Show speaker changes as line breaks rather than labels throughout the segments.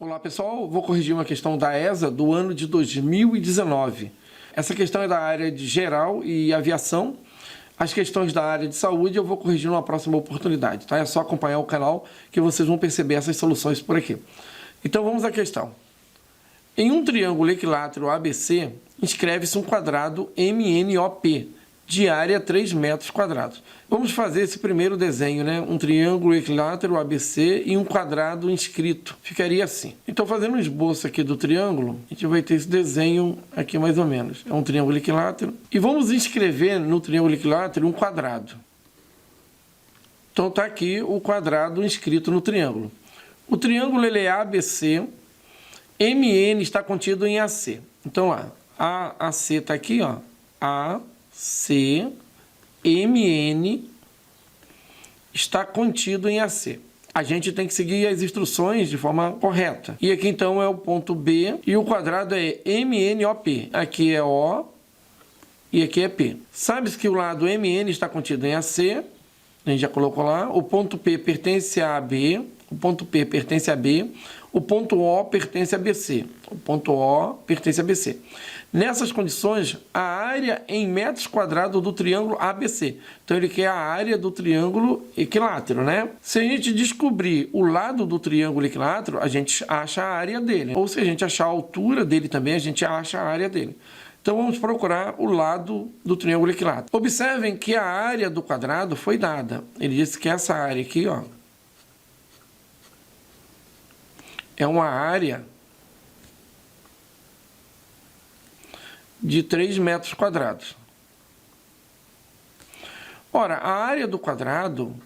Olá pessoal, vou corrigir uma questão da ESA do ano de 2019. Essa questão é da área de geral e aviação. As questões da área de saúde eu vou corrigir numa próxima oportunidade, tá? É só acompanhar o canal que vocês vão perceber essas soluções por aqui. Então vamos à questão. Em um triângulo equilátero ABC, inscreve-se um quadrado MNOP, de área 3 metros quadrados. Vamos fazer esse primeiro desenho, né? Um triângulo equilátero ABC e um quadrado inscrito. Ficaria assim. Então, fazendo um esboço aqui do triângulo, a gente vai ter esse desenho aqui mais ou menos. É um triângulo equilátero. E vamos inscrever no triângulo equilátero um quadrado. Então, está aqui o quadrado inscrito no triângulo. O triângulo ele é ABC, MN está contido em AC. Então, lá, AC está aqui, ó. AC, MN está contido em AC. A gente tem que seguir as instruções de forma correta. E aqui então é o ponto B e o quadrado é MNOP. Aqui é O e aqui é P. Sabe-se que o lado MN está contido em AC, a gente já colocou lá. O ponto P pertence a AB, o ponto P pertence a B, o ponto O pertence a BC. O ponto O pertence a BC. Nessas condições, a área em metros quadrados do triângulo ABC. Então, ele quer a área do triângulo equilátero, né? Se a gente descobrir o lado do triângulo equilátero, a gente acha a área dele. Ou se a gente achar a altura dele também, a gente acha a área dele. Então, vamos procurar o lado do triângulo equilátero. Observem que a área do quadrado foi dada. Ele disse que essa área aqui, ó, é uma área de 3 metros quadrados. Ora, a área do quadrado,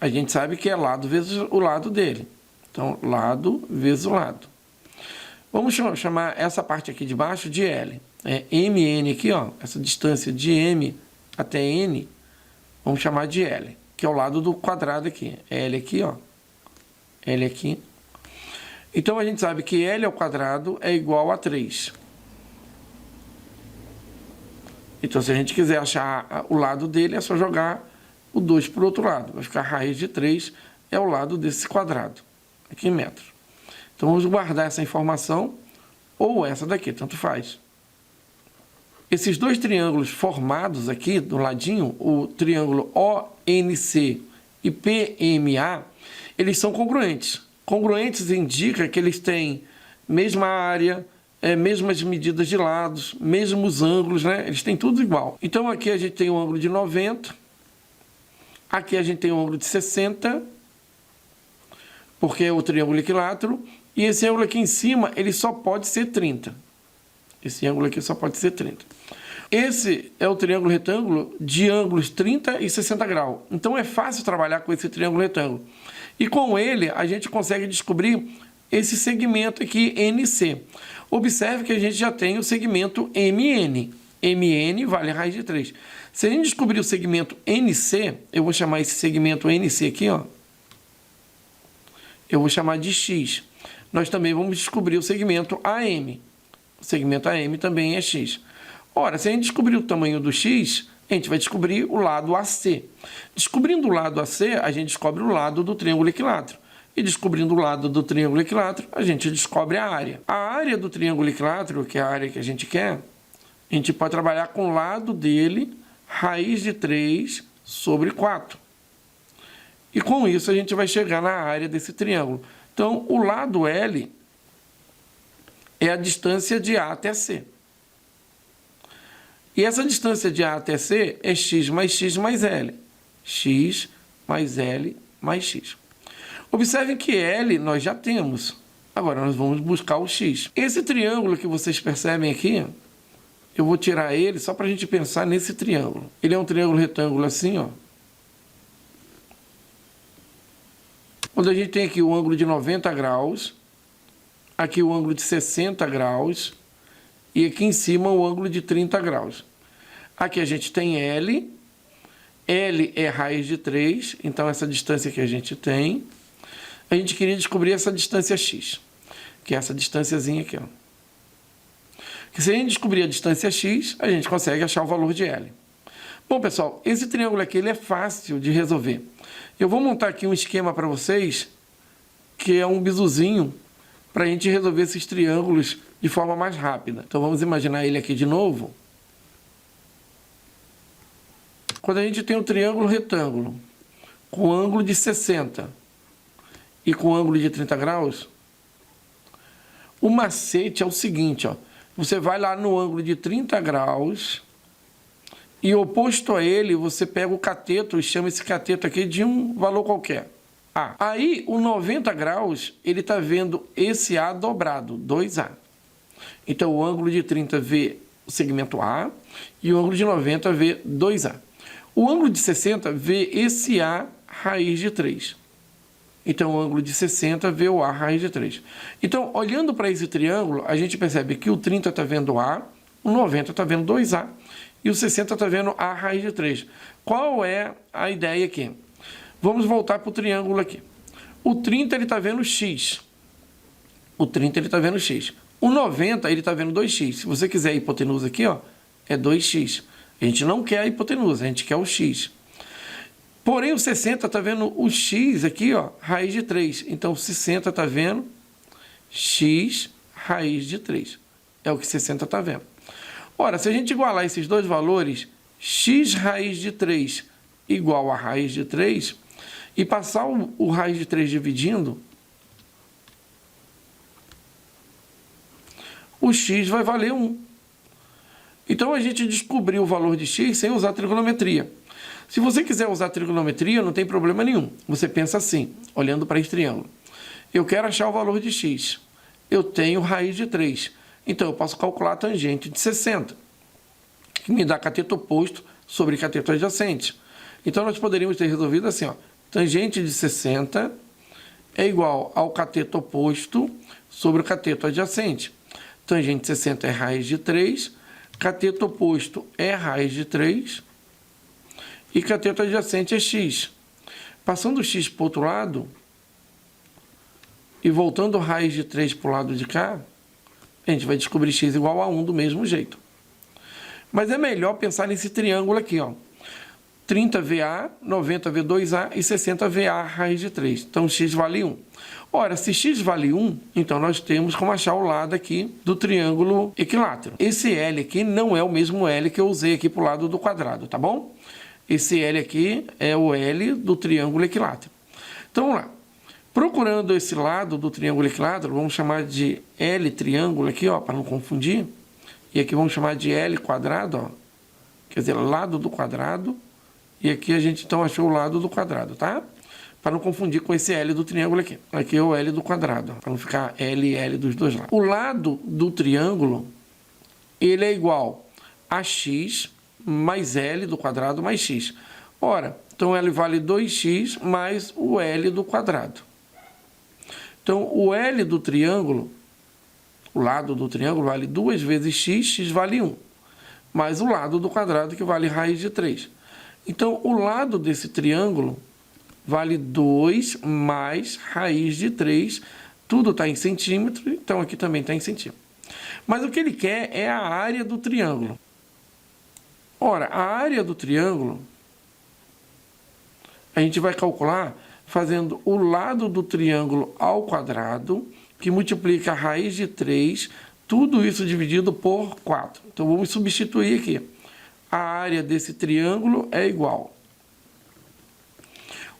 a gente sabe que é lado vezes o lado dele. Então, lado vezes o lado. Vamos chamar essa parte aqui de baixo de L. É MN aqui, ó, essa distância de M até N, vamos chamar de L, que é o lado do quadrado aqui. L aqui, ó. L aqui. Então, a gente sabe que L ao quadrado é igual a 3. Então, se a gente quiser achar o lado dele, é só jogar o 2 para o outro lado. Vai ficar a raiz de 3 é o lado desse quadrado, aqui em metros. Então, vamos guardar essa informação, ou essa daqui, tanto faz. Esses dois triângulos formados aqui, do ladinho, o triângulo ONC e PMA, eles são congruentes. Congruentes indica que eles têm mesma área, mesmas medidas de lados, mesmos ângulos, né? Eles têm tudo igual. Então, aqui a gente tem um ângulo de 90, aqui a gente tem um ângulo de 60, porque é o triângulo equilátero, e esse ângulo aqui em cima, ele só pode ser 30. Esse ângulo aqui só pode ser 30. Esse é o triângulo retângulo de ângulos 30 e 60 graus. Então, é fácil trabalhar com esse triângulo retângulo. E com ele, a gente consegue descobrir esse segmento aqui, NC. Observe que a gente já tem o segmento MN. MN vale a raiz de 3. Se a gente descobrir o segmento NC, eu vou chamar esse segmento NC aqui, ó. Eu vou chamar de X. Nós também vamos descobrir o segmento AM. O segmento AM também é X. Ora, se a gente descobrir o tamanho do X, a gente vai descobrir o lado AC. Descobrindo o lado AC, a gente descobre o lado do triângulo equilátero. E descobrindo o lado do triângulo equilátero, a gente descobre a área. A área do triângulo equilátero, que é a área que a gente quer, a gente pode trabalhar com o lado dele, raiz de 3 sobre 4. E com isso a gente vai chegar na área desse triângulo. Então, o lado L é a distância de A até C. E essa distância de A até C é x mais L. X mais L mais x. Observem que L nós já temos. Agora nós vamos buscar o X. Esse triângulo que vocês percebem aqui, eu vou tirar ele só para a gente pensar nesse triângulo. Ele é um triângulo retângulo assim, ó. Onde a gente tem aqui o ângulo de 90 graus, aqui o ângulo de 60 graus e aqui em cima o ângulo de 30 graus. Aqui a gente tem L. L é raiz de 3, então essa distância que a gente tem. A gente queria descobrir essa distância x, que é essa distânciazinha aqui, ó. Que se a gente descobrir a distância x, a gente consegue achar o valor de L. Bom, pessoal, esse triângulo aqui ele é fácil de resolver. Eu vou montar aqui um esquema para vocês, que é um bisuzinho para a gente resolver esses triângulos de forma mais rápida. Então vamos imaginar ele aqui de novo. Quando a gente tem um triângulo retângulo com ângulo de 60 e com ângulo de 30 graus, o macete é o seguinte, ó. Você vai lá no ângulo de 30 graus e oposto a ele você pega o cateto e chama esse cateto aqui de um valor qualquer. A. Aí o 90 graus ele está vendo esse A dobrado, 2A. Então o ângulo de 30 vê o segmento A e o ângulo de 90 vê 2A. O ângulo de 60 vê esse A raiz de 3. Então, o ângulo de 60 vê o A raiz de 3. Então, olhando para esse triângulo, a gente percebe que o 30 está vendo A, o 90 está vendo 2A e o 60 está vendo A raiz de 3. Qual é a ideia aqui? Vamos voltar para o triângulo aqui. O 30 ele está vendo X. O 30 ele está vendo X. O 90 ele está vendo 2X. Se você quiser a hipotenusa aqui, ó, é 2X. A gente não quer a hipotenusa, a gente quer o X. Porém, o 60 está vendo o X aqui, ó, raiz de 3. Então, o 60 está vendo X raiz de 3. É o que 60 está vendo. Ora, se a gente igualar esses dois valores, X raiz de 3 igual a raiz de 3, e passar o raiz de 3 dividindo, o X vai valer 1. Então, a gente descobriu o valor de X sem usar trigonometria. Se você quiser usar trigonometria, não tem problema nenhum. Você pensa assim, olhando para esse triângulo. Eu quero achar o valor de X. Eu tenho raiz de 3. Então, eu posso calcular a tangente de 60, que me dá cateto oposto sobre cateto adjacente. Então, nós poderíamos ter resolvido assim, ó. Tangente de 60 é igual ao cateto oposto sobre o cateto adjacente. Tangente de 60 é raiz de 3, cateto oposto é raiz de 3, e cateto adjacente é x. Passando o x para o outro lado e voltando raiz de 3 para o lado de cá, a gente vai descobrir x igual a 1 do mesmo jeito. Mas é melhor pensar nesse triângulo aqui, ó. 30VA, 90V2A e 60VA raiz de 3. Então, x vale 1. Ora, se x vale 1, então nós temos como achar o lado aqui do triângulo equilátero. Esse L aqui não é o mesmo L que eu usei aqui para o lado do quadrado, tá bom? Esse L aqui é o L do triângulo equilátero. Então, vamos lá. Procurando esse lado do triângulo equilátero, vamos chamar de L triângulo aqui, ó, para não confundir. E aqui vamos chamar de L quadrado, ó. Quer dizer, lado do quadrado. E aqui a gente, então, achou o lado do quadrado, tá? Para não confundir com esse L do triângulo aqui. Aqui é o L do quadrado, para não ficar L e L dos dois lados. O lado do triângulo, ele é igual a x mais L do quadrado mais x. Ora, então L vale 2x mais o L do quadrado. Então, o L do triângulo, o lado do triângulo vale 2 vezes x, x vale 1. Mais o lado do quadrado, que vale raiz de 3. Então, o lado desse triângulo vale 2 mais raiz de 3. Tudo está em centímetro, então aqui também está em centímetro. Mas o que ele quer é a área do triângulo. Ora, a área do triângulo, a gente vai calcular fazendo o lado do triângulo ao quadrado, que multiplica a raiz de 3, tudo isso dividido por 4. Então, vamos substituir aqui. A área desse triângulo é igual.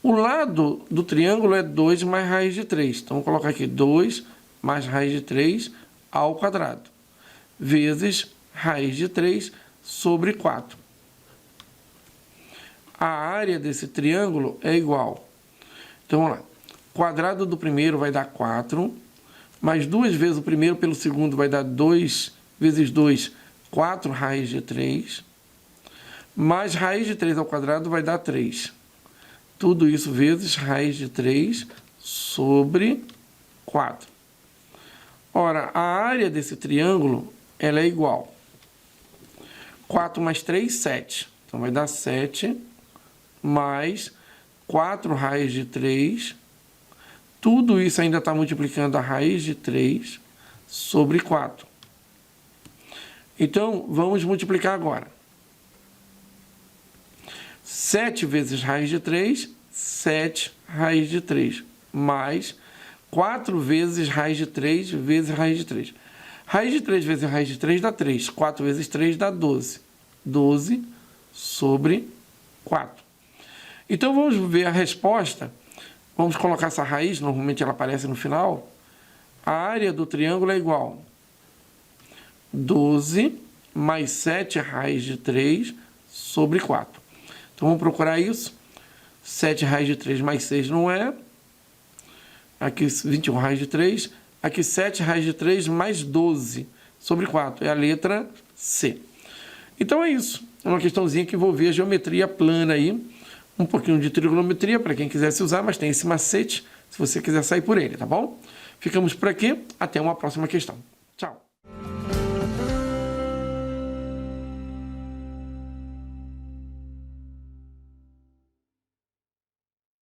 O lado do triângulo é 2 mais raiz de 3. Então, vou colocar aqui 2 mais raiz de 3 ao quadrado, vezes raiz de 3 sobre 4. A área desse triângulo é igual. Então, vamos lá. Quadrado do primeiro vai dar 4, mais 2 vezes o primeiro pelo segundo vai dar 2 vezes 2, 4 raiz de 3, mais raiz de 3 ao quadrado vai dar 3. Tudo isso vezes raiz de 3 sobre 4. Ora, a área desse triângulo, ela é igual. 4 mais 3, 7. Então, vai dar 7 mais 4 raiz de 3. Tudo isso ainda está multiplicando a raiz de 3 sobre 4. Então, vamos multiplicar agora. 7 vezes raiz de 3, 7 raiz de 3, mais 4 vezes raiz de 3 vezes raiz de 3. Raiz de 3 vezes raiz de 3 dá 3. 4 vezes 3 dá 12. 12 sobre 4. Então, vamos ver a resposta. Vamos colocar essa raiz, normalmente ela aparece no final. A área do triângulo é igual a 12 mais 7 raiz de 3 sobre 4. Então, vamos procurar isso. 7 raiz de 3 mais 6 não é. Aqui 21 raiz de 3. Aqui 7 raiz de 3 mais 12 sobre 4. É a letra C. Então é isso. É uma questãozinha que envolvia geometria plana aí. Um pouquinho de trigonometria para quem quisesse usar, mas tem esse macete se você quiser sair por ele, tá bom? Ficamos por aqui. Até uma próxima questão.